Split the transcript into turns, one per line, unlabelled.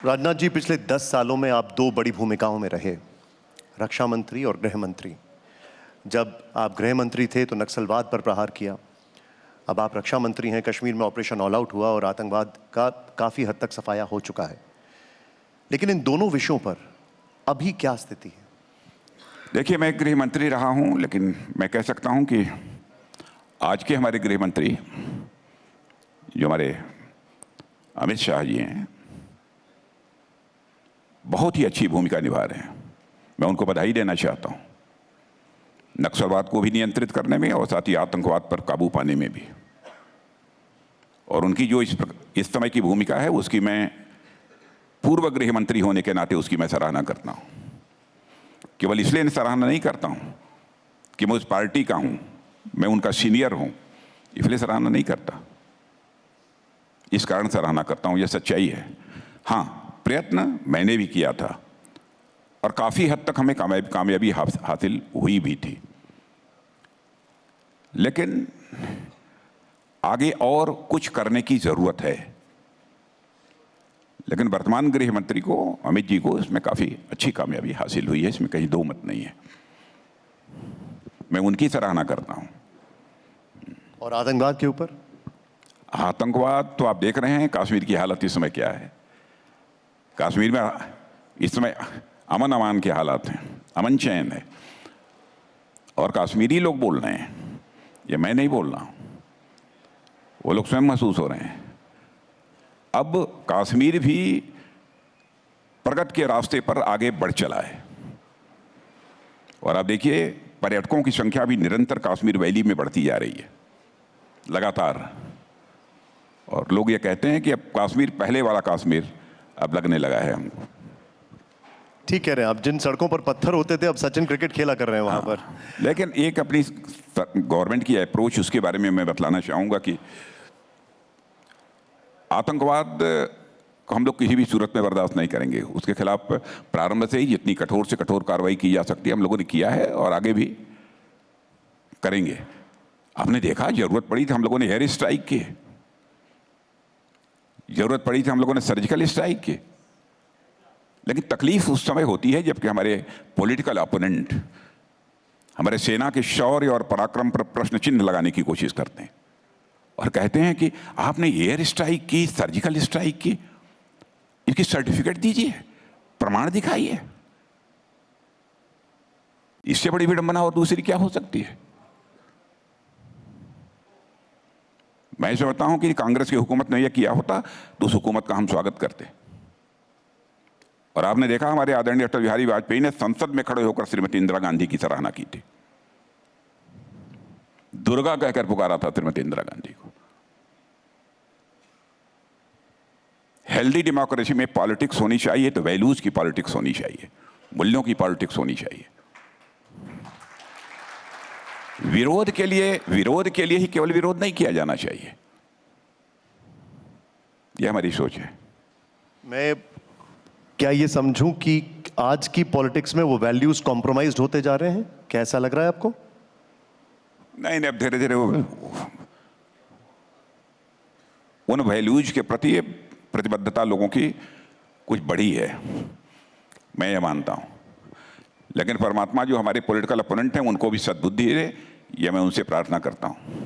राजनाथ जी, पिछले 10 सालों में आप दो बड़ी भूमिकाओं में रहे, रक्षा मंत्री और गृह मंत्री। जब आप गृह मंत्री थे तो नक्सलवाद पर प्रहार किया। अब आप रक्षा मंत्री हैं, कश्मीर में ऑपरेशन ऑल आउट हुआ और आतंकवाद का काफ़ी हद तक सफाया हो चुका है। लेकिन इन दोनों विषयों पर अभी क्या स्थिति है?
देखिए, मैं गृह मंत्री रहा हूं, लेकिन मैं कह सकता हूं कि आज के हमारे गृह मंत्री जो हमारे अमित शाह जी हैं, बहुत ही अच्छी भूमिका निभा रहे हैं। मैं उनको बधाई देना चाहता हूं, नक्सलवाद को भी नियंत्रित करने में और साथ ही आतंकवाद पर काबू पाने में भी। और उनकी जो इस समय की भूमिका है, उसकी मैं पूर्व गृह मंत्री होने के नाते उसकी मैं सराहना करता हूं। केवल इसलिए सराहना नहीं करता हूं कि मैं उस पार्टी का हूं, मैं उनका सीनियर हूं, इसलिए सराहना नहीं करता। इस कारण सराहना करता हूं, यह सच्चाई है। हाँ, प्रयत्न मैंने भी किया था और काफी हद तक हमें कामयाबी हासिल हुई भी थी, लेकिन आगे और कुछ करने की जरूरत है। लेकिन वर्तमान गृह मंत्री को, अमित जी को, इसमें काफी अच्छी कामयाबी हासिल हुई है, इसमें कहीं दो मत नहीं है। मैं उनकी सराहना करता हूं।
और आतंकवाद के ऊपर?
आतंकवाद तो आप देख रहे हैं कश्मीर की हालत इस समय क्या है। कश्मीर में इस समय अमन अमान के हालात हैं, अमन चैन है, और कश्मीरी लोग बोल रहे हैं, ये मैं नहीं बोल रहा हूं, वो लोग स्वयं महसूस हो रहे हैं। अब कश्मीर भी प्रगति के रास्ते पर आगे बढ़ चला है, और आप देखिए पर्यटकों की संख्या भी निरंतर कश्मीर वैली में बढ़ती जा रही है, लगातार। और लोग ये कहते हैं कि अब कश्मीर पहले वाला कश्मीर अब लगने लगा है हमको।
ठीक कह रहे हैं आप। जिन सड़कों पर पत्थर होते थे, अब सचिन क्रिकेट खेला कर रहे हैं वहां पर।
लेकिन एक अपनी गवर्नमेंट की अप्रोच, उसके बारे में मैं बतलाना चाहूंगा कि आतंकवाद को हम लोग किसी भी सूरत में बर्दाश्त नहीं करेंगे। उसके खिलाफ प्रारंभ से ही जितनी कठोर से कठोर कार्रवाई की जा सकती है हम लोगों ने किया है और आगे भी करेंगे। आपने देखा, जरूरत पड़ी तो हम लोगों ने एयर स्ट्राइक की, जरूरत पड़ी थी हम लोगों ने सर्जिकल स्ट्राइक की। लेकिन तकलीफ उस समय होती है जबकि हमारे पॉलिटिकल अपोनेंट हमारे सेना के शौर्य और पराक्रम पर प्रश्न चिन्ह लगाने की कोशिश करते हैं और कहते हैं कि आपने एयर स्ट्राइक की, सर्जिकल स्ट्राइक की, इसकी सर्टिफिकेट दीजिए, प्रमाण दिखाइए। इससे बड़ी विडंबना और दूसरी क्या हो सकती है? मैं समझता हूं कि कांग्रेस की हुकूमत ने यह किया होता तो उस हुकूमत का हम स्वागत करते। और आपने देखा, हमारे आदरणीय अटल बिहारी वाजपेयी ने संसद में खड़े होकर श्रीमती इंदिरा गांधी की सराहना की थी, दुर्गा कहकर पुकारा था श्रीमती इंदिरा गांधी को। हेल्दी डेमोक्रेसी में पॉलिटिक्स होनी चाहिए तो वैल्यूज की पॉलिटिक्स होनी चाहिए, मूल्यों की पॉलिटिक्स होनी चाहिए। विरोध के लिए ही केवल विरोध नहीं किया जाना चाहिए, यह हमारी सोच है।
मैं क्या ये समझूं कि आज की पॉलिटिक्स में वो वैल्यूज कॉम्प्रोमाइज्ड होते जा रहे हैं? क्या ऐसा लग रहा है आपको?
नहीं, अब धीरे धीरे उन वैल्यूज के प्रति प्रतिबद्धता लोगों की कुछ बढ़ी है, मैं ये मानता हूं। लेकिन परमात्मा जो हमारे पॉलिटिकल अपोनेंट हैं उनको भी सद्बुद्धि दे, यह मैं उनसे प्रार्थना करता हूं।